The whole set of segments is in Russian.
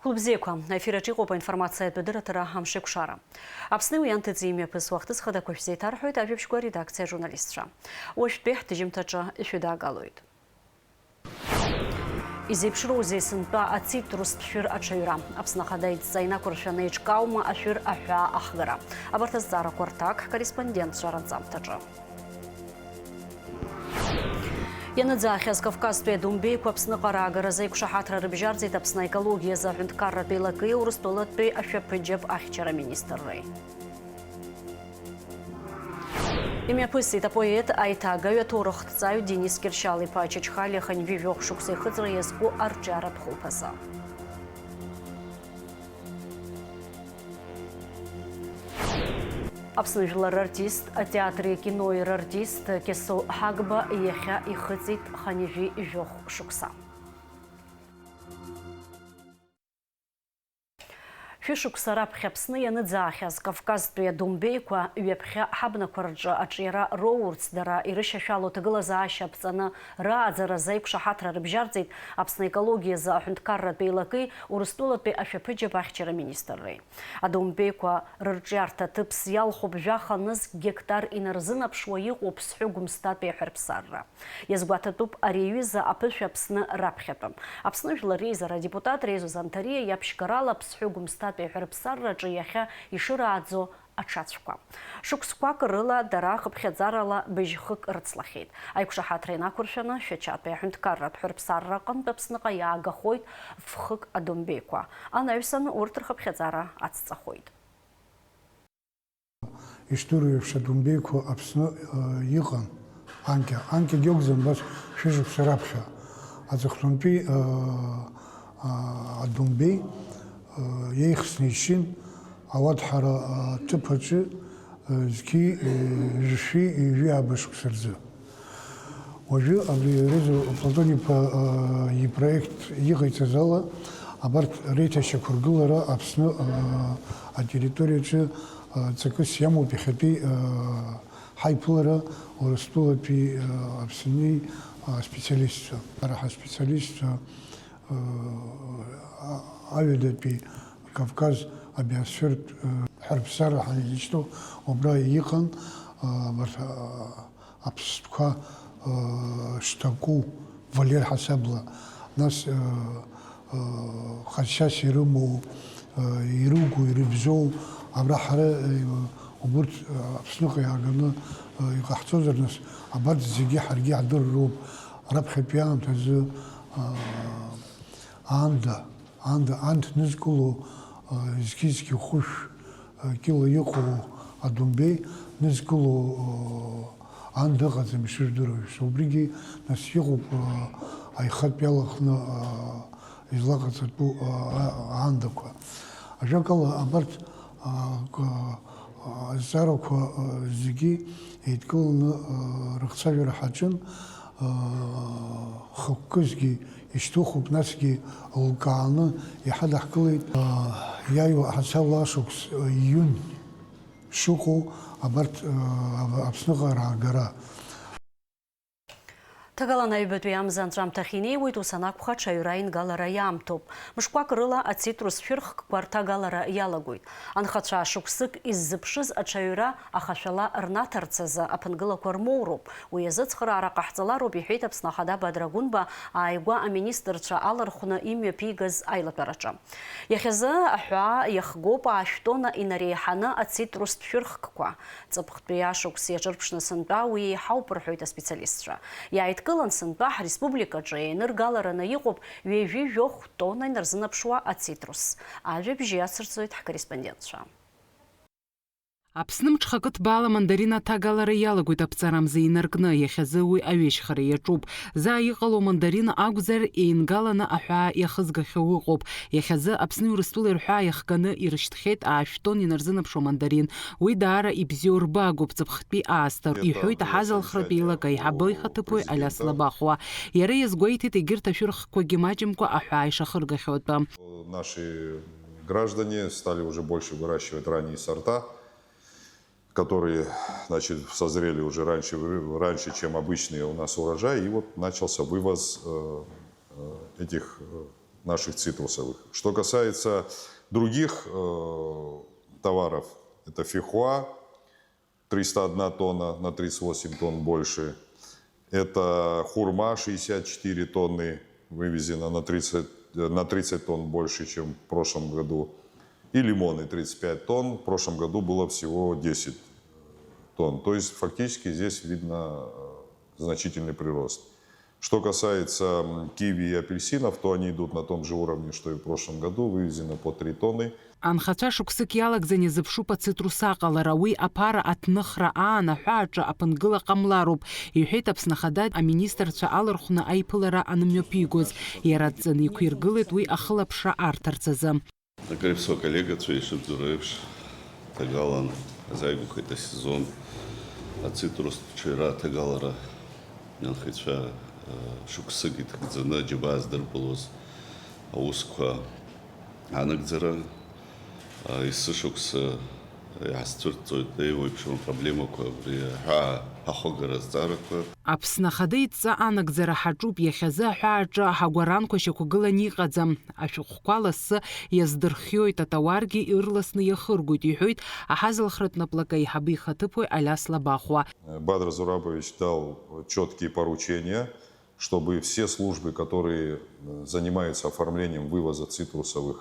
Клубзеква эфираҿы иҟоуп аинформациатә адырраҭара амшеиқәшара. Аԥсны уи анҭыҵ имҩаԥыс уахҭыҵхада қәышәза иҭарҳәоит ажәабжьқәа редакциа журналистцәа. Уажәтәи ҳҭыжьымҭаҿы ишәыдаагалоит. Изеиԥшроузеи сынтәа ацитрустә шәыр аҽаҩра. Аԥсны Ахада идҵа инақәыршәаны еиҿкааума ашәыр аҳәаа ахгара. Абарҭ азҵаарақәа рҭак ҳкорреспондентцәа ранҵамҭаҿы. Ианыӡаахьаз Кавказтәи адомбеиқәа Аԥсныҟа раагаразы еиқәшаҳаҭра рыбжьарҵеит Аԥсны аекологиазы аҳәынҭқарратә еилакы Урыстәылатәи ашәаԥыџьаԥ ахьчара министрреи. Имҩаԥысит апоет аиҭагаҩ аҭоурыхҭҵаҩ Денис Киршьал-иԥа Чачхалиа Ханьви жәохә шықәса ихыҵра иазку арҿиаратә хәылԥазы. Аԥсны жәлар артист, атеатри кинои рартист Кьасоу Ҳагба иахьа ихыҵит Ханьви жәохә шықәса. Шәышықәса раԥхьа Аԥсны ианыӡаахьаз Кавказтәи адомбеиқәа ҩаԥхьа ҳабнақәа рҿы аҿиара роурц дара ирышьашәало ҭагылазаашьа ԥҵаны рааӡаразы еиқәшаҳаҭра рыбжьарҵеит Аԥсны аекологиазы аҳәынҭқарратә еилаки Урыстәылатәи ашәаԥыџьаԥ ахьчара министрреи. Адомбеиқәа рырҿиарҭа ҭыԥс иалхуп жәаха нызқь гектар инарзынаԥшуа иҟоу Ԥсҳәы Гәымсҭатәи аҳәарԥсарра. Иазгәаҭатәуп ари аҩыза аԥышәа Аԥсны раԥхьатәы. Аԥсны Жәлар Реизара адепутат Резо Занҭариа иаԥшьгарала Ԥсҳәы Гәымсҭатәи аҳәарԥсарраҿы иахьа ишырааӡо аҽацәқәа. Шықәсқәак рыла дара хыԥхьаӡарала быжьхык рыцлахьеит. Аиқәшаҳаҭра инақәыршәаны Шәачатәи аҳәынҭқарратә ҳәарԥсарра аҟынтә Аԥсныҟа иаагахоит фхык адомбеиқәа. Анаҩсан урҭ рхыԥхьаӡара ацҵахоит. Историю адомбеиқәа Аԥсны иҟан анкьагьы акәӡам, бас шәышықәса раԥхьа аҵыхәтәантәи адомбеи еихсны ишьын ауадҳара ҭыԥаҿы зқьи жәшәи ижәи абашықәса рзы. Уажәы абри Резо Платон-иԥа ипроект иҟаиҵаз ала абарҭ реиҭашьақәыргылара Аԥсны атерриториаҿы ҵакыс иамоуп иахьатәи ҳаиԥылара Урыстәылатәи Аԥсни аспециалистцәа. Ҳаспециалистцәа аҩадатәи Кавказ абиосфертә ҳәарԥсарра ҳанизышьҭоу убра иҟан аԥстәқәа шҭаку Валер ҳасабла, нас ҟазшьас ирымоу, ирыгу, ирыбзоу абра ҳара убырҭ Аԥсныҟа иааганы иҟаҳҵозар, нас абарҭ зегьы ҳаргьы ҳдырроуп раԥхьатәи аамҭазы анҭ нызкыло зқьи-зқьи хәышә кilo иҟоу адомбеи нызкыло ан дыҟаӡам ишырдыруашәа. Убригьы нас иҟоуп аихатә иалахны излаҟаҵатәу аандақәа. Ажәакала абарҭ азҵаарақәа зегьы еидкыланы рыхцәажәара ҳаҿын. Хықәкызгьы ишьҭухуп, насгьы лкааны иҳадаҳкылеит иааиуа ҳацалла ашықәс июнь шыҟоу абарҭ Аԥсныҟа раагара. Ҭагалан аҩбатәи амза анҵәамҭахь инеиуеит, ус анакәха аҽаҩра ингалара иаамҭоуп. Мышқәак рыла ацитрус шәырхкқәа рҭагалара иалагоит. Анхацәа шықәсык иззыԥшыз аҽаҩра ахашәала рнаҭарцазы аԥынгылақәа рмоуроуп. Уи азы цхыраара ҟаҳҵалароуп, иҳәеит Аԥсны Ахада Бадра Гәынба ааигәа аминистрцәа алархәны имҩаԥигаз аилатәараҿы. Иахьазы аҳәаа иахгоуп аашәтона инареиҳаны ацитрустә шәырхкқәа. Ҵыԥхтәи ашықәс иаҿырԥшны сынтәа уи еиҳауп рҳәоит аспециалистцәа. Кылан сынтәа ҳреспубликаҿы еиныргалараны иҟоуп ҩажәи жәохә тонна инарзынаԥшуа ацитрус. Ажәабжьы иацырҵоит ҳкорреспондентцәа. Аԥсны мҽхакы ҭбаала мандарин аҭагалара иалагоит аԥҵарамза инаркны, иахьазы уи аҩежьхара иаҿуп. Заа иҟало мандарин акәзар еингаланы аҳәаа иахызгахьоу ыҟоуп. Иахьазы Аԥсни Урыстәылеи рҳәаа иахганы ирышьҭхьеит аашәтон инарзынаԥшуа мандарин. Уи даара ибзиоу рбаагоуп ҵыԥхтәи аасҭа, иҳәоит аҳазалхратә еилак аиҳабы ихаҭыԥуаҩ Алиас Лабахәуа. Иара иазгәеиҭеит егьырҭ ашәырхқәагьы маҷымкәа аҳәаа ишахыргахьоу. Наши граждане стали уже больше выращивать ранние сорта, которые, значит, созрели уже раньше, чем обычные у нас урожаи, и вот начался вывоз этих наших цитрусовых. Что касается других товаров, это фихуа, 301 тонна, на 38 тонн больше. Это хурма, 64 тонны, вывезено на 30 тонн больше, чем в прошлом году. И лимоны 35 тонн, в прошлом году было всего 10 тонн. То есть фактически здесь видно значительный прирост. Что касается киви и апельсинов, то они идут на том же уровне, что и в прошлом году, вывезено по 3 тонны. Анхацәа шықәсык иалагӡаны изыԥшуп ацитрус аҟалара, уи аԥара аҭныхра аанахәа аҿы аԥынгыла ҟамлароуп, иҳәеит Аԥсны Ахада аминистрцәа алархәны аиԥылара анымҩаԥигоз. Иара дҵаны иқәиргылеит уи ахылаԥшра арҭарц азы. Накрепсо коллегацәа ишыбзоур еиԥш, ҭагалан азааигәахеит асезон ацитрусцәа ираҭагалара анхаҩцәа шықәсык иҭагӡаны џьабаа здырбылоз аусқәа анагӡара есышықәса иаасцәырҵоит еиуеиԥшым проблемақәа абри аҳәаа ахәагара азҵаарақәа. Аԥсны Ахада идҵа анагӡара ҳаҿуп, иахьазы аҳәааҿы ҳагәаранқәа шьақәгыланы иҟаӡам. Ашәҟәқәа лассы иаздырхиоит, атауаргьы ирласны иахыргоит, иҳәоит аҳазылхратә наплак аиҳабы ихаҭыԥуаҩ Алиас Лабахәуа. Бадр Зурабович дал четкие поручения, чтобы все службы, которые занимаются оформлением вывоза цитрусовых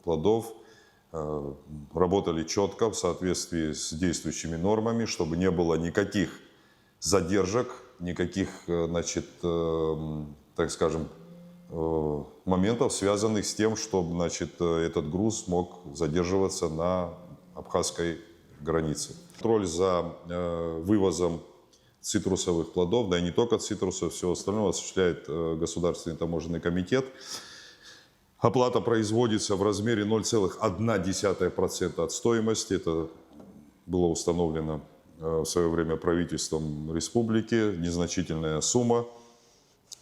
плодов, работали четко в соответствии с действующими нормами, чтобы не было никаких задержек, никаких, значит, так скажем, моментов, связанных с тем, чтобы, значит, этот груз мог задерживаться на абхазской границе. Контроль за вывозом цитрусовых плодов, да и не только цитрусов, все остальное осуществляет Государственный таможенный комитет. Оплата производится в размере 0,1% от стоимости. Это было установлено в свое время правительством республики. Незначительная сумма.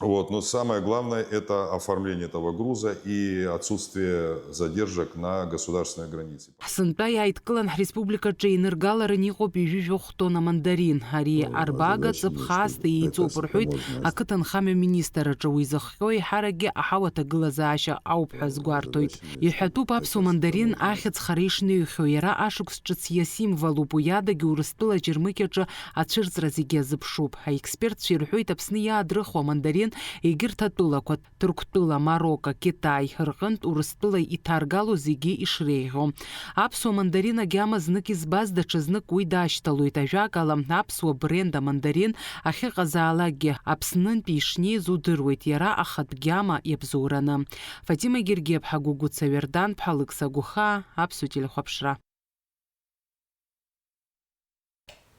Вот. Но самое главное – это оформление этого груза и отсутствие задержек на государственной границе. Ҳсынтәа иааидкылан ҳреспубликаҿы иныргаларын иҟоуп ижәижәохә тонна мандарин. Ари арбага ҵыԥхаасҭа еиҵоуп рҳәоит ақыҭанхамҩа министраҿы. Уи зыхҟьо еиҳаракгьы аҳауа аҭагылазаашьа ауп ҳәа згәарҭоит. Иҳәатәуп аԥсуа мандарин ахьыӡхара ишныҩхьоу. Иара ашықәс ҿыц иасимволуп. Уи адагьы Урыстәыла Џьырмыкьаҿы ацәырҵра зегьы азыԥшуп. Аекспертцәа ирҳәоит Аԥсны иаадрыхуа мандарин егьырҭ атәылақәа Ҭырқәтәыла, Марокко, Китай рҟынтә Урыстәыла иҭаргало зегьы ишреиӷьу. Аԥсуа мандарин агьама знык избаз даҽазнык уи даашьҭалоит. Ажәакала, аԥсуа бренд амандарин ахьыҟазаалакгьы Аԥснынтәи ишнеиз удыруеит, иара ахатә гьама иабзоураны. Фатима Гергиаԥҳа, Гугуца Верданԥҳа, Лыкса Гухаа, Аԥсуа телехәаԥшра.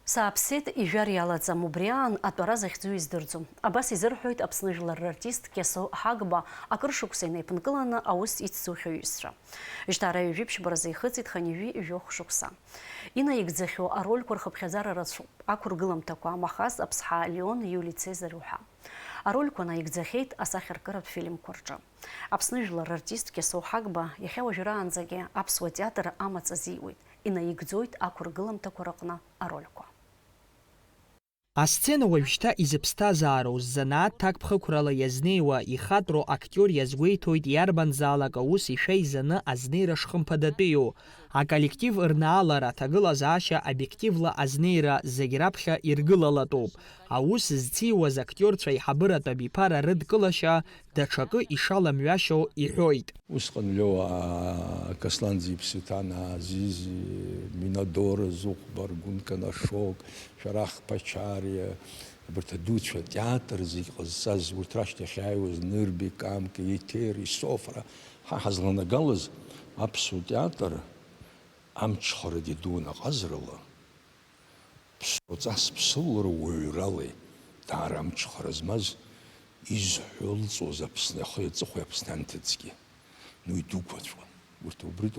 Сааԥсеит ижәар иалаӡам, убри аан атәара захьӡу издырӡом. Абас изырҳәоит Аԥсны жәлар рартист Кьасоу Ҳагба акыр шықәса инаиԥынкыланы аус ицзухьоу иҩсра. Ишьҭара ҩажәеиԥшьбаразы ихыҵит ханҩажәи ижәохә шықәса. Инаигӡахьоу арольқәа рхыԥхьаӡара рацәоуп. Ақәыргыламҭақәа Амахаз, Аԥсҳа, Леон, Иули Цезар уҳәа. Арольқәа наигӡахьеит асахьаркыратә фильмқәа рҿы. Аԥсны жәлар рартист Кьасоу Ҳагба иахьа уажәраанӡагьы аԥсуа театр амаҵ азиуеит. Инаигӡоит ақәыргыламҭақәа рыҟны арольқәа. Асцена уажәшьҭа изыԥсҭазаароу ззанааҭ ҭакԥхықәрала иазнеиуа ихатәроу актиор иазгәеиҭоит иарбанзаалак аус ишәа изаны азнеира шхымԥадатәиу. Аколлектив рнаалара, аҭагылазаашьа обиективла азнеира зегь раԥхьа иргылалатәуп. Аус зциуаз актиорцәа иҳабыратә абиԥара рыдкылашьа даҽакы ишаламҩашьо иҳәоит. Усҟан Леуа, Касланӡи, Ԥсиҭана, Азизи, Минадор, Зухбар, Гункан Ашок, Шәарах Пачариа, абарҭ адуцәа театр зегь ҟазҵаз урҭ рашьҭахь иааиуаз Нырбеи, Камка, Етери, Софра, ҳа ҳазланагалаз аԥсуа театр амҽхара дидуны аҟазарала ԥсуаҵас ԥсылара уаҩралеи даара амҽхара змаз изҳәылҵоз Аԥсны ахы аҵыхәеи Аԥсны анҭыҵгьы ну идуқәацәан.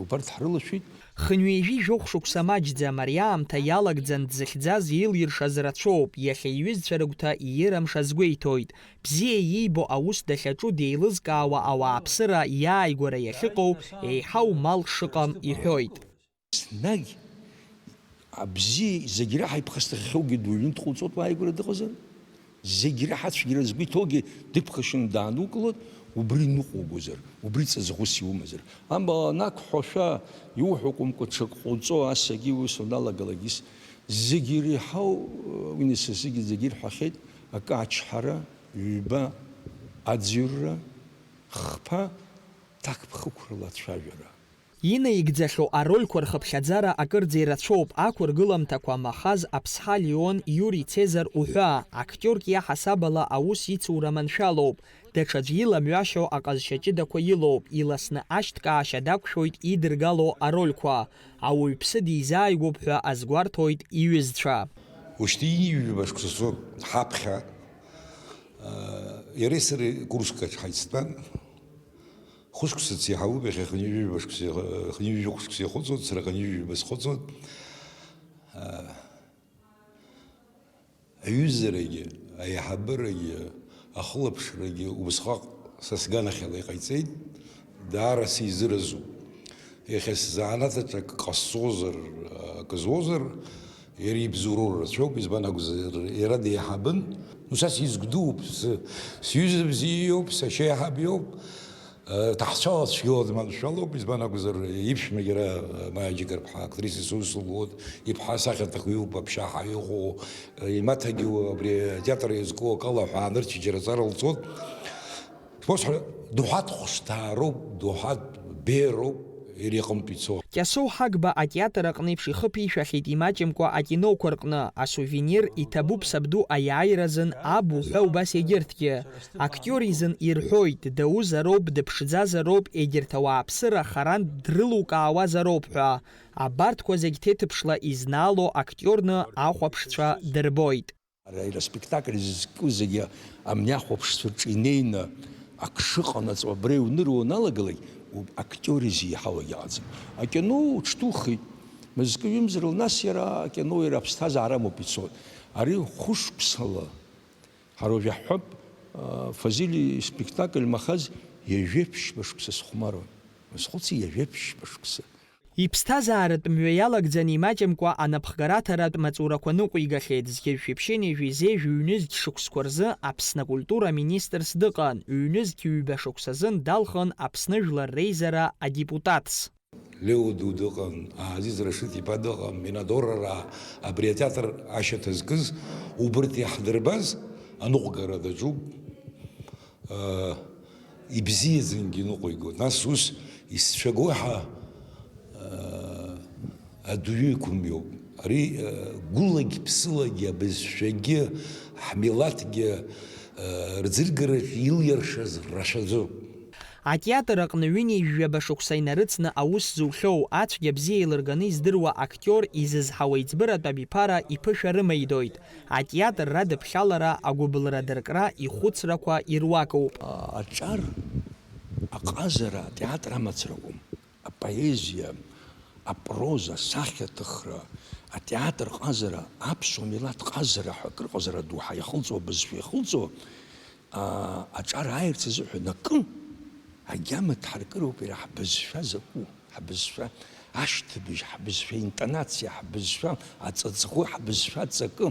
Убарҭ ҳрылашәеит. Хынҩажәи жәохә шықәса маҷӡам, ари аамҭа иалагӡан дзыхьӡаз еилиршаз рацәоуп. Иахьа иҩызцәа рыгәҭа иирамш азгәеиҭоит. Бзиа иибо аус дахьаҿу деилызкаауа ауааԥсыра иааигәара иахьыҟоу еиҳау мал шыҟам иҳәоит. Снагь абзиа зегь раҳа иԥхасҭахьоугьы дуаҩны дхәыцуа ааигәара дыҟазар. зегь раҳацәгьара згәы иҭоугьы дыԥхашьаны даанукылот, убри ныҟәугозар, убри ҵаҵӷәыс иумазар. Амала анақәҳәошәа иуҳәакәымкәа ҽак ҟоуҵо асагьы ус уналагалагьыс зегьы иреиҳау уи насасыгьы зегьы ирҳәахьеит акы ачҳара, ҩба, аӡҩрра, хԥа, ҭакԥхықәрала ацәажәара. Инаигӡахьоу арольқәа рхыԥхьаӡара акырӡа ирацәоуп. Ақәыргыламҭақәа махаз Аԥсҳа Леон, Иури Цезар уҳәа, актиорк иаҳасабала аус ицура маншәалоуп. Даҽаӡә иламҩашьо аҟазшьа ҷыдақәа илоуп. Иласны ашьҭкаашьа дақәшәоит идыргало арольқәа. Ауаҩԥсы дизааигәоуп ҳәа азгәарҭоит иҩызцәа. Ушьҭа иижәба шықәсазо ҳаԥхьа иареи сареи курскаҿ ҳаицтәан. Хәышықәсац иаҳауп, иахьа хынҩажәа хәышықәса ихәыҵуеит, сара хынҩажәа схәыҵуеит. Аҩызарагьы, аиҳабырагьы, ахылаԥшрагьы убасҟак са сганахьала иҟаиҵеит, даара сизыразуп. Иахьа сзанааҭаҿ акы ҟасҵозар, акы зуозар, иара ибзуроу рацәоуп, избан акәзар, иара деиҳабын. Са сизгәдууп, сҩыза бзиа иоуп, сашьа еиҳаб иоуп. Таҳцәала цәгьала дманшәалоуп, избан акәзар, иԥшәма иара Маџьыкар-ԥҳа актрисис ус луот, иԥҳа асахьаҭыхҩы иоуп, аԥшьаҳа иҟоу, имаҭагьы абри атеатр иазку акала ҳәаанырчи џьара ҵарылҵот. Дуҳаҭ хәышҭаароуп, дуҳаҭ беироуп, иара иҟынтә ицо. Кьасоу Ҳагба атеатр аҟны еиԥш ихы ԥишәахьеит имаҷымкәа акиноқәа рҟны. Асувенир иҭабуп сабду аиааиразын аб уҳәа убас егьырҭгьы. Актиор изын ирҳәоит, даузароуп, дыԥшӡазароуп, егьырҭ ауааԥсыра харантә дрылукаауазароуп ҳәа. Абарҭқәа зегь ҭеҭыԥшла изнаало актиорны ахәаԥшцәа дырбоит. Ара спектакль зызку зегьы амни ахәаԥшцәа рҿы инеины ак шыҟанаҵо абра иуныруа уналагалак, актиор изиҳауа иаҟаӡам. Акино уҽҭухит. Мызкы ҩымзар нас иара акино иара аԥсҭазаара амоуп ицоит. Ари хәышықәсала ҳара уажә иаҳҳәап, Фазили спектакль махаз иажәеиԥшьба шықәса схәмаруан. Схәыци иажәеиԥшьба шықәса. Иԥсҭазааратә мҩа иалагӡаны имаҷымкәа анапхгараҭаратә маҵурақәа ныҟәигахьеит. Зқьы-шәиԥшьыни жәизеи ҩнызқь шықәсқәа рзы Аԥсны акультура министрс дыҟан. Ҩнызқь ҩба шықәсазын далхын Аԥсны жәлар реизара адепутатс. Леоду дыҟан, Азиз Рашид-иԥа дыҟан, Минадорраа абри атеатр ашьаҭа зкыз, убырҭ иаҳдырбаз аныҟәгара даҿуп. Ибзиаӡангьы ныҟәигоит. Нас ус исцәагоу ҳа адәҩы иқәымиоуп. Ари гәылагь ԥсылагьы абызшәагьы ҳмилаҭгьы рӡыргараҿы илиаршаз рашәаӡоуп. Атеатр аҟны ҩынҩажәаба шықәса инарыцны аус зухьоу, ацәгьа бзиа еилырганы издыруа актиор изызҳауа иӡбыратә абиԥара иԥышәа рымаидоит. Атеатр радыԥхьалара, агәыблра дыркра, ихәыцрақәа ируакуп. Аҿар, аҟазара, атеатр амацракәым. Апоезиа, апроза, асахьаҭыхра, атеатр ҟазара, аԥсуа милаҭ ҟазара ҳәа акыр ҟазара ду ҳаихылҵуа, абызшәа ихылҵуа, аҿар ааирц азыҳәан акы агьама дҳаркыроуп иара ҳбызшәа закәу, ҳбызшәа ашьҭыбжь, ҳбызшәа интонациа, ҳбызшәа аҵаҵӷәы, ҳбызшәа ҵакы,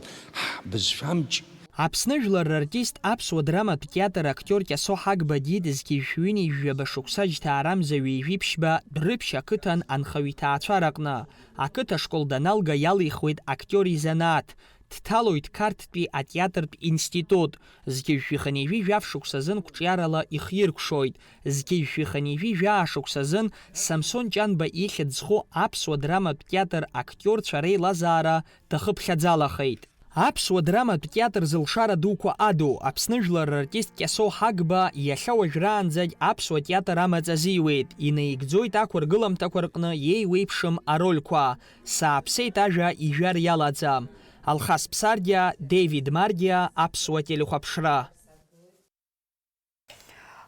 ҳбызшәа амч. Аԥсны жәлар рартист аԥсуа драматә театр актиор Кьасоу Ҳагба Дидыз ҩынҩажәаба шықәса џьҭаарамзаҩ ижәиԥшьба Дәрыԥшь ақыҭан анхаҩ иҭаацәара аҟны. Ақыҭа школ даналга иалихуеит актиор изанааҭ. Дҭалоит Қарҭтәи атеатртә институт. Зқьы-жәшәиханижәи шықәсазын қәҿиарала ихиркәшоит. Зқьы-жәшәиханижәи шықәсазын Самсон Ҷанба ихьыӡ-зху аԥсуа драматә театр актиорцәа реилазаара дахыԥхьаӡалахеит. Аԥсуа драматә театр зылшара дуқәа аду, Аԥсны жәлар рартист Кьасоу Ҳагба иахьа уажәраанӡагь аԥсуа театр амаҵ азиуеит. Инаигӡоит ақәыргыламҭақәа рҟны иеиуеиԥшым арольқәа. Сааԥсеит ажәа ижәар иалаӡам. Алхас Ԥсардиа, Деивид Мардиа, аԥсуа телехәаԥшра.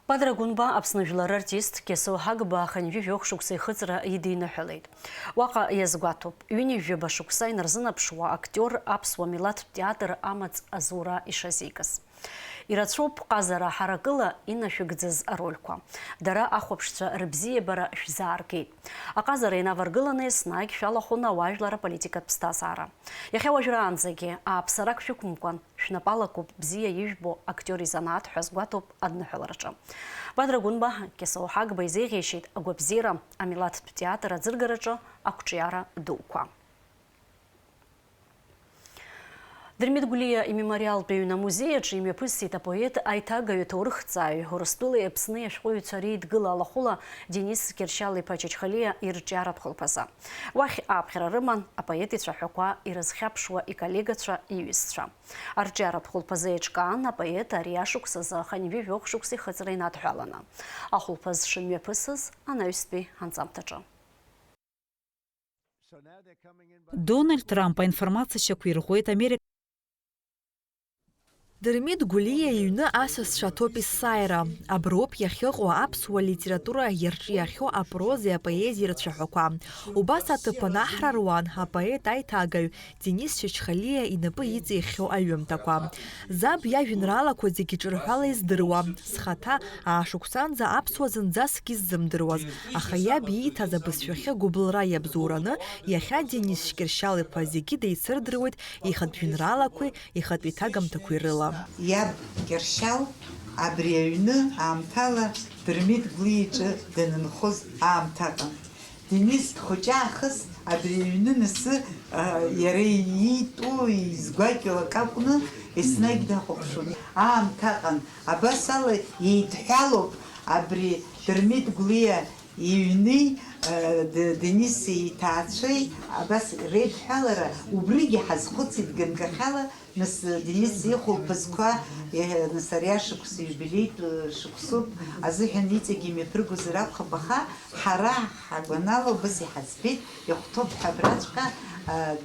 Бадра Гәынба Аԥсны жәлар артист Кьасоу Ҳагба хынҩажәи шықәса ихыҵра идиныҳәалеит. Уаҟа иазгәаҭоуп, ҩынҩажәаба шықәса инарзынаԥшуа актиор аԥсуа милаҭтә театр амаҵ азура ишазикыз. Ирацәоуп ҟазара ҳаракыла инашәыгӡаз арольқәа. Дара ахәаԥшцәа рыбзиабара шәзааргеит. Аҟазара инаваргыланы еснагь шәалахәын ауаажәлар аполитикатә ԥсҭазаара. Иахьа уажәраанӡагьы ааԥсарак шәықәымкәан шәнапалакуп бзиа ижәбо актиор изанааҭ ҳәа згәаҭоуп адныҳәалараҿы. Бадра Гәынба, Кьасоу Ҳагба изеиӷьеишьеит агәабзиара амилаҭтә театр аӡыргараҿы ақәҿиара дуқәа. Дырмит Гәлиа имемориалтә ҩны амузеиаҿы имҩаԥысит апоет аиҭагаҩ ҭоурыхҭҵааҩ Урыстәылеи Аԥсни ашәҟәыҩҩцәа реидгыла алахәыла Денис Кьыршьал-иԥа Чачхалиа ирҿиаратә хәылԥазы. Уахь аԥхьара рыман апоет ицәаҳәақәа ирызхьаԥшуа иколлегацәа, иҩызцәа. Арҿиаратә хәылԥазы еиҿкаан апоет ари ашықәс азы Ханвижә шықәс ихыҵра инадҳәаланы. Ахәылԥаз шымҩаԥысыз анаҩстәи анҵамҭаҿы. Дональд Трамп аинформациашьақәа ирӷәӷәеит Америка. Дырмит Гәлиа иҩны асасцәа аҭоуп есааира. Аброуп иахьыҟоу аԥсуа литература иарҿиахьоу апрозеи апоезиеи рцәаҳәақәа. Убас аҭыԥ анаҳраруан апоет аиҭагаҩ Денис Чачхалиа инапы иҵихьоу аҩымҭақәа. Заб иажәеинраалақәа зегьы ҿырҳәала издыруа. Схаҭа аашықәсанӡа аԥсуа зынӡаск исзымдыруаз, аха иаб ииҭаз абызшәахьы гәыблра иабзоураны иахьа Денис Кьыршьал-иԥа зегьы деицырдыруеит ихатә жәеинраалақәеи ихатә иҭагамҭақәеи рыла. Иаб Кьыршьал абри аҩны аамҭала Дырмит Гәлиа иҿы данынхоз аамҭаҟан. Денис дхәыҷаахыс абри аҩны нысы иара иитәу изгәакьоу акакәны еснагь дахәаԥшуан. Аамҭаҟан абас ала еидҳәалоуп абри Дырмит Гәлиа иҩни Дениси иҭаацәеи абас реидҳәалара убригьы ҳазхәыцит ганкахьала. Нас Денис ихәылԥазқәа нас ари ашықәс июбилеитә шықәсуп азыҳәан иҵегьы имҩаԥыргозар акәхап, аха ҳара ҳагәанала убас иҳаӡбеит, ихәҭоуп ҳәа абраҵәҟьа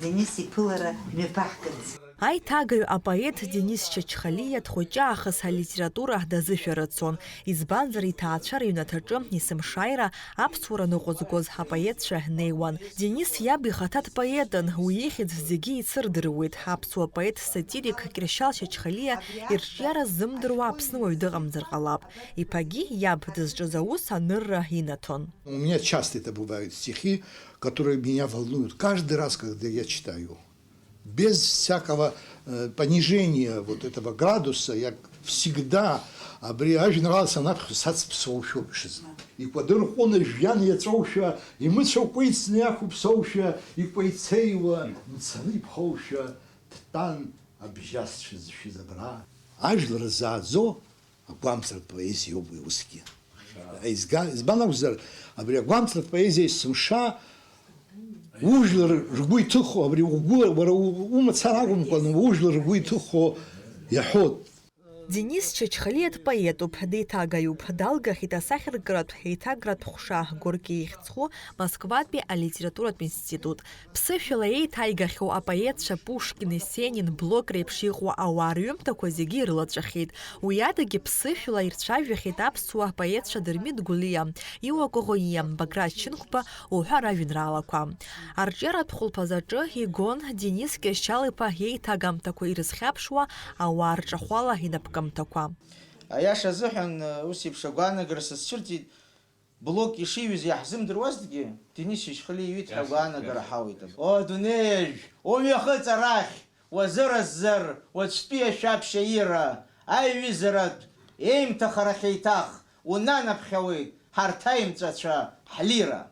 Денис иԥылара мҩаԥаҳгарц. Аиҭагаҩ апоет Денис Чачхалиа дхәыҷаахыс алитература дазышәарыцон. Избанзар иҭаацәа рыҩнаҭаҿы есымшааира аԥсуара ныҟәызгоз апоетцәа неиуан. Денис иаб ихаҭа дпоетын, уи ихьӡ зегьы ицырдыруеит. Аԥсуа поет сатирик Кьыршьал Чачхалиа ирҿиара ззымдыруа Аԥсныуаҩ дыҟамзар ҟалап. Иԥагьы иаб дызҿыз аус анырра инаҭон. У меня часто это бывают стихи, которые меня волнуют каждый раз, когда я читаю. Без всякого понижения вот этого градуса, я всегда абриажнрался на псовшо пшиз. И подыр он жьян яцовша, и мы шокуиц няху псовша, и пойцеева, мцаны пховша, тан обжастшиз шизабра. Ажлер заадзо, гуамцрат поэзии обуски. Избанавзар, абри гуамцрат поэзии сумша, ужлер ргуй тухо, абри умацарагумкон, ужлер ргуй тухо яхот. Денис Чачхалиа поетуп, деиҭагаҩуп, далгахит асахьаркыратә еиҭагратә ҟәша Горки ихьӡхәы Москватәи алитературатә институт. Ԥсышәала еиҭаигахьоу апоетцәа Пушкин, Есенин, Блок реиԥш иҟоу ауаа рҩымҭақәа зегьы ирылаҵәахьеит. Уи адагьы ԥсышәала ирцәажәахьеит аԥсуа апоетцәа Дырмит Гәлиа, Иуа Коӷониа, Баграт Чынқәба уҳәа ражәеинраалақәа. Арҿиаратә хәылԥазаҿы игон Денис Кьыршьал-иԥа еиҭагамҭақәа ирызхьаԥшуа ауаа рҿахәала инапкамҭақәа. Аиаша азыҳәан ус еиԥш агәаанагара сызцәырҵит, Блок ишиҩыз иаҳзымдыруазҭгьы Денис Чачхалиа иҩит ҳәа агәаанагара ҳауит. О дунеижә, умҩахыҵ арахь, уазыраззар, уаҵәтәи ашәаԥшь аира, аиҩызаратә еимҭахарахь еиҭах унанаԥхьауеит ҳарҭ аимҵәацәа ҳлира.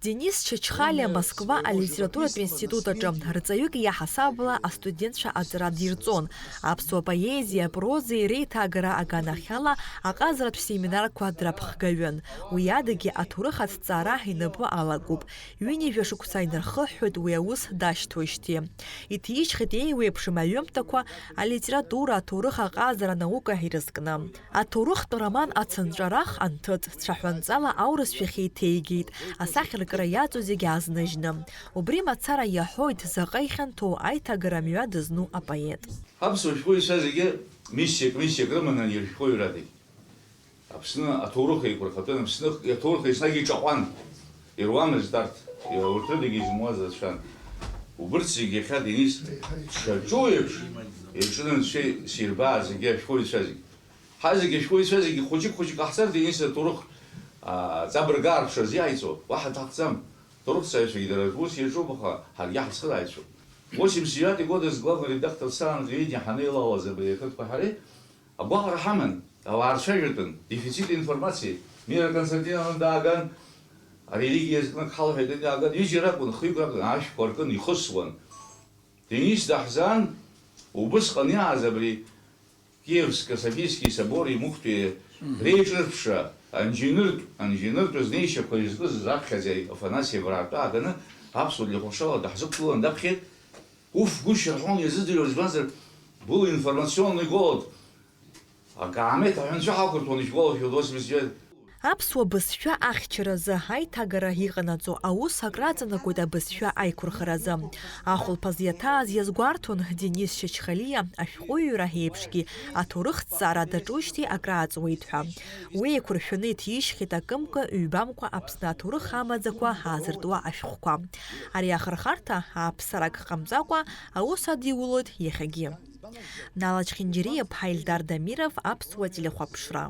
Денис Чачхалиа Москва алитературатә институтаҿы рҵаҩык иаҳасабала астудентцәа аҵара дирҵон. Аԥсуа поезиа, прозеи реиҭагара аганахьала аҟазаратә семинарқәа драԥхгаҩын. Уи адагьы аҭоурых аҭҵаара инапы алагоуп. Ҩынҩажәа шықәса инархыҳәҳәоит уи аус дашьҭоижьҭеи. Иҭижьхьеит еиуеиԥшым аҩымҭақәа алитература, аҭоурых, аҟазара, анаука ирызкны. Аҭоурыхтә роман ацынҵәарах анҭыҵ цәаҳәанҵала аурысшәахь еиҭеигеит. Асахьаркыра иаҵоу зегьы аазныжьны. Убри мацара иаҳәоит заҟа ихьанҭоу аиҭагара мҩа дызну апоет. Аԥсуа шәҟәыҩҩцәа зегьы миссиак рыманы иршәҟәыҩратәи. Аԥсны аҭоурых еиқәырхатәын, Аԥсны аҭоурых еснагь иҿаҟәан. Ируамызт арҭ, урҭ рыдагьы изымуаз ацәан. Убырҭ зегьы иахьа Денис дшаҿу еиԥш يشنن شيء سيرباز يجي شوي شازي حاجة شوي شازي خجيك أحسن دينيس تروح زبرقار شازي عايزه واحد هتسم تروح سايش يقدر وش يشوفها هل يحصل عايزه وش مسيرات يقول главный редактор стран телевидения Ханила Лазабе как похали أبوه رحمن أو عرشجتن دефицит информации мира Константиновна Даган религия языкных халф это Даган يجرب ونخيب عاش كوركن يخصون دينيس دحزان وبس قناع زبري Киевско-Софийский собор и мухты рейшерша инженер позднейше поезд захазяй Афанасий Врата Агана абсолютно пошел дахзуклон дабхет уф гушерхон языдил разбазер был информационный голод а гамет он жахакурт он голод юдосмис Аԥсуа бызшәа ахьчаразы аиҭагара иҟанаҵо аус акраҵанакуеит абызшәа аиқәырхаразы. Ахәылԥаз иаҭааз иазгәарҭон Денис Чачхалиа ашәҟәыҩҩра еиԥшгьы аҭоурыхҭҵаара даҿушьҭи акрааҵуеит ҳәа. Уи еиқәыршәаны иҭишьхьеит акымка ҩбамкәа Аԥсны аҭоурых амаӡақәа аазыртуа ашәҟәқәа. Ари ахырхарҭа ааԥсарак ҟамҵакәа аус адиулоит иахьагьы. Нала Чхинџьириа-ԥҳа Ильдар Дамиров, аԥсуа телехәаԥшра.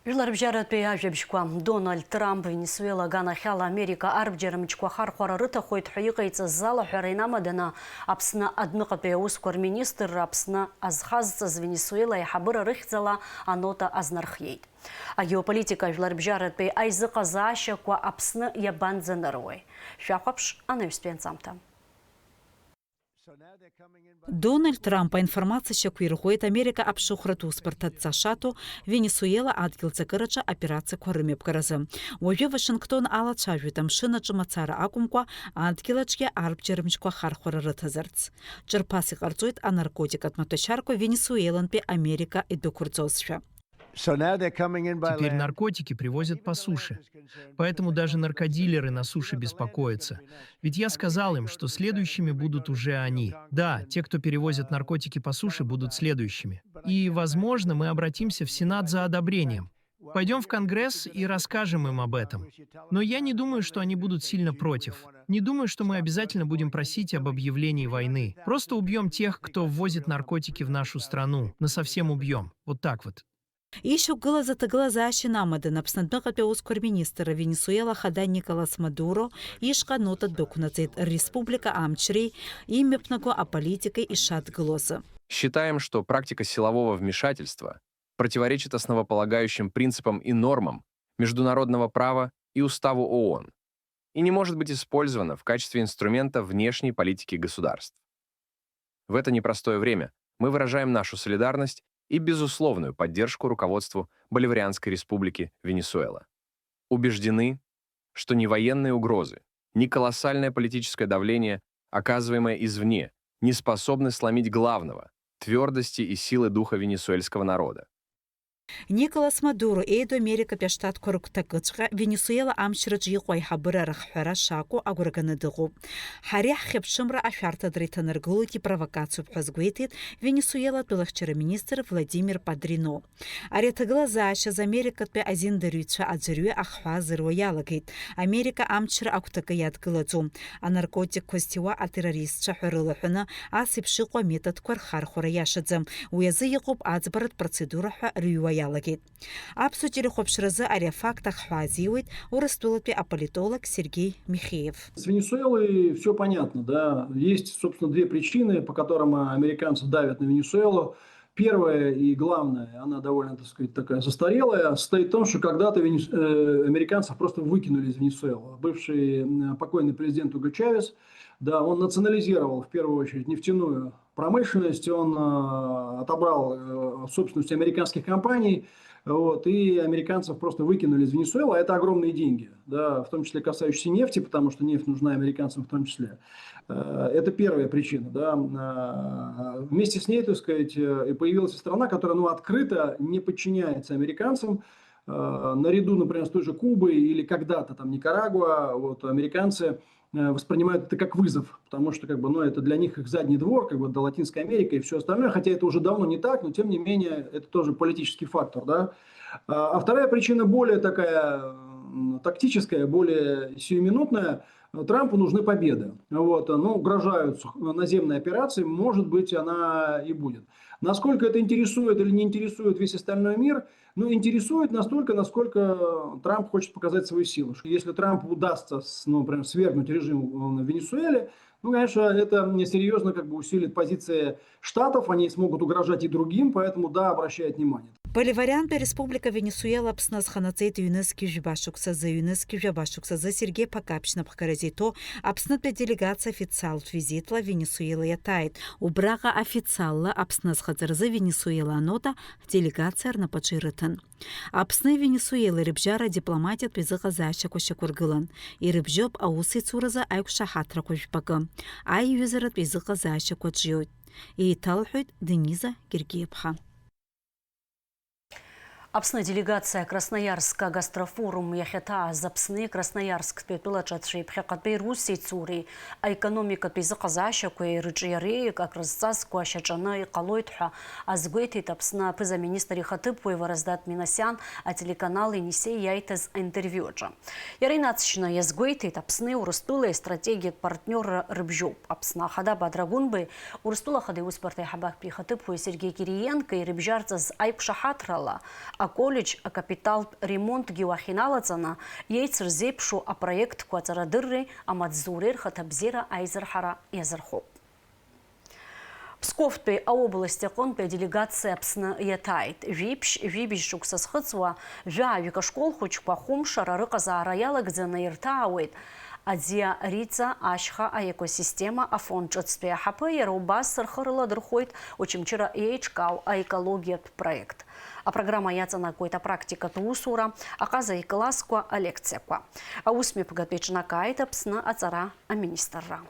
Жәларбжьаратәи ажәабжьқәа Дональд Трамп Венесуела аганахьала Америка арбџьармычқәа хархәара рыҭахоит ҳәа иҟаиҵаз залаҳәара инамаданы Аԥсны адәныҟатәи аусқәа рминистрра Аԥсны азхазҵаз Венесуела аиҳабыра рыхьӡала анота азнархиеит. Агеополитика жәларбжьаратәи аизыҟазаашьақәа Аԥсны иабанӡаныруеи. Шәахәаԥш анаҩстәи анҵамҭа. Дональд Трамп аинформациашьақәа ирӷәӷәеит Америка аԥшыхәратә усбарҭа дцашатәу Венесуела адгьылҵакыраҿы операциақәа рымҩаԥгаразы. Уажәы Вашингтон алацәажәоит амшынаҿы мацара акәымкәа адгьылаҿгьы арбџьармычқәа хархәара рыҭазарц. Ҿырԥас иҟарҵоит анаркотикатә маҭәашьарақәа Венесуелантәи Америка идәықәырҵозшәа. Теперь наркотики привозят по суше. Поэтому даже наркодилеры на суше беспокоятся. Ведь я сказал им, что следующими будут уже они. Да, те, кто перевозят наркотики по суше, будут следующими. И, возможно, мы обратимся в Сенат за одобрением. Пойдем в Конгресс и расскажем им об этом. Но я не думаю, что они будут сильно против. Не думаю, что мы обязательно будем просить об объявлении войны. Просто убьем тех, кто ввозит наркотики в нашу страну. Насовсем убьем. Вот так вот. Ишьақәгылаз аҭагылазаашьа инамаданы Аԥсны адәныҟатәи аусқәа рминистрра Венесуела хада Николас Мадуро ишҟа нота дықәнаҵеит республика амчреи имҩаԥнаго аполитикеи ишадгылоз. Считаем, что практика силового вмешательства противоречит основополагающим принципам и нормам международного права и уставу ООН и не может быть использована в качестве инструмента внешней политики государств. В это непростое время мы выражаем нашу солидарность и безусловную поддержку руководству Боливарианской республики Венесуэла. Убеждены, что ни военные угрозы, ни колоссальное политическое давление, оказываемое извне, не способны сломить главного — твердости и силы духа венесуэльского народа. Николас Мадуро еиду Америкатәи аштатқәа рыгәҭакыҵәҟьа Венесуела амчраҿы иҟоу аиҳабыра рыхҳәара шакәу агәра-ганы дыҟоуп. Ҳари ҳхьыԥшымра ашәарҭадара иҭанаргылоит ипровокациоуп ҳәа азгәеиҭеит Венесуелатәи лыхьчара-министр Владимир Падрино. Ари аҭагылазаашьаз Америкатәи азиндарҩцәа аӡәырҩы ахҳәаазыруа иалагеит. Америка амчра агәҭакы иадгылаӡом. Анаркотикқәа зҭиуа атеррористцәа ҳәа рылаҳәаны ас еиԥш иҟоу аметодқәа рхархәара иашаӡам. Уи азы иҟоуп аӡбаратә процедура ҳәа рыҩуа иалагеит. Аԥсуа телехәаԥшразы ари афакт ахҳәаазиуеит Урыстәылатәи аполитолог Сергей Михеев. С Венесуэлой все понятно, да. Есть, собственно, две причины, по которым американцы давят на Венесуэлу. Первая и главная, она довольно, так сказать, такая застарелая, состоит в том, что когда-то американцев просто выкинули из Венесуэлы. Бывший покойный президент Уго Чавес, да, он национализировал в первую очередь нефтяную промышленность, он отобрал собственность американских компаний, вот, и американцев просто выкинули из Венесуэлы, а это огромные деньги, да, в том числе касающиеся нефти, потому что нефть нужна американцам в том числе. Это первая причина. Да. Вместе с ней, так сказать, и появилась страна, которая открыто не подчиняется американцам. Наряду, например, с той же Кубой или когда-то там Никарагуа, вот, американцы воспринимают это как вызов, потому что это для них их задний двор, до Латинской Америки и все остальное, хотя это уже давно не так, но тем не менее это тоже политический фактор. Да? А вторая причина более такая тактическая, более сиюминутная. Трампу нужны победы. Вот, ну, угрожают наземные операции, может быть, она и будет. Насколько это интересует или не интересует весь остальной мир? Ну, интересует настолько, насколько Трамп хочет показать свою силу. Если Трампу удастся, ну, например, свергнуть режим в Венесуэле, ну, конечно, это серьезно как бы усилит позиции Штатов, они смогут угрожать и другим, поэтому, да, обращает внимание. Боливарианпе Республика Венесуэла апсназ ханацейт ЮНЕСКО жбашуксазы ЮНЕСКО жбашуксазы Сергей Покапчина пхаразито апснат делегация официал визитла Венесуэла ятает. Убрага официалла апсназ хазарзы Венесуэла нота делегация арнапачирытын. Апсны Венесуэла рыбжара дипломатият призыха защаку шакургылан. И рыбжоп аусы цураза айкуша хатра кушбагы. Ай юзерат призыха защаку джиот. И талхует Дениза Гергиевха. Апсны делегация Красноярска гастрофорум яхета запсны Красноярск петулачатши пхекатбей Руси цури, а экономика пизаказаша кое рычиярей, как разцаз куашачана и колойтха, а сгойти тапсна пиза-министри хатыпу и вараздат Минасян, а телеканал Енисей яйтез интервьюджа. Яринацчина язгойти тапсны урыстула и стратегия партнера рыбжоп. Апсна хада бадрагунбы урыстула хады успортай хабах при хатыпу и Сергей Кириенко и рыбжарца с айпшахатрала, а колледж, а капитал ремонт геохиналацана, яйцер зепшу, а проект квацарадырры, а мадзурер хатабзира айзерхара язерхоп. Псковпе, а области конпе делегация псна ятайт. Вибиш шуксасхыцва, жа викашкол хуч пахум шарарыка за раяла где наиртаует. Адзия рица ашха а экосистема а фонд чотспе хапы ярубас сархарыла дырхойт учимчира эйчкау а экология проект. А программа яцана какой-то практика туусура, аказа и класску а лекция. А усми поготечна кайта псна ацара а министра.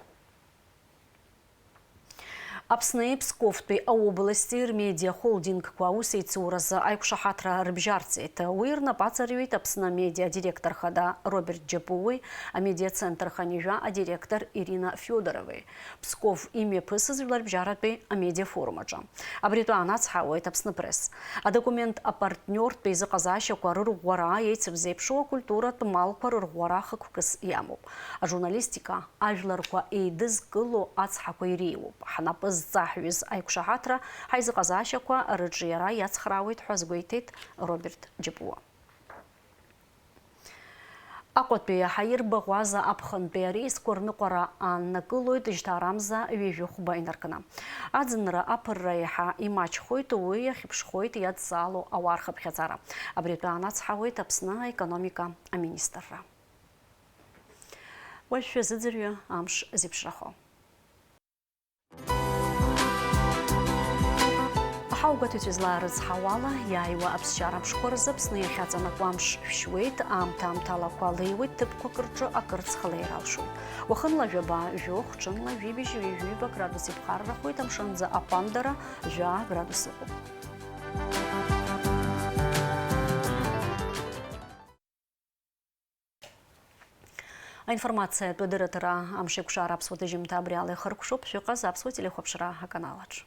Апсны Псковпе, а области медиа холдинг квауси цураза айкушахатра рыбжарцы. Это уирна пацарюит апсна медиа директор хада Роберт Джепуй, а медиа центр ханижа а директор Ирина Федоровой. Псков имя пысыз рыбжарапе а медиа форумаджа. А бритуана цхаует апсна пресс. А документ а партнер пейза казаща кварыр гуара яйцев зепшо культура тмал кварыр гуара хакукас яму. А журналистика ажларква эйдыз гыло ацхаку ириу. Ханапыз Захвиз айкушахатра хайзы казашаква рыджиера яцхрауит хазгуйтит Роберт Джепуа. Акотпе хайыр бағваза апхан бери скорны қора аннакылой дыжтарамза вежух байнаркана. Адзынра апыррайха имач хойты уя хипшхойты ядзалу авархып хязара. Абритуанац хавойт апсна экономика министра. Вальшве зидзирю амш зипшрахо. حاوقت تزلارز حوالا يايوا أبسشارة بشكور زبسني خاتنا قوامش شويت تام تالا قواليويت تبقى كرجو أكرز خلير عالشوي وخنلا جبا جوخ جنلا جيبي جيبا градуси بخار رخوي تمشنزا أباندرا جا градуси قب. Информация от директора Амшикушара Апсвоты Жимта Абриалы Харкушоп, Шиказ Апсвоти Лехопшира Хаканалач.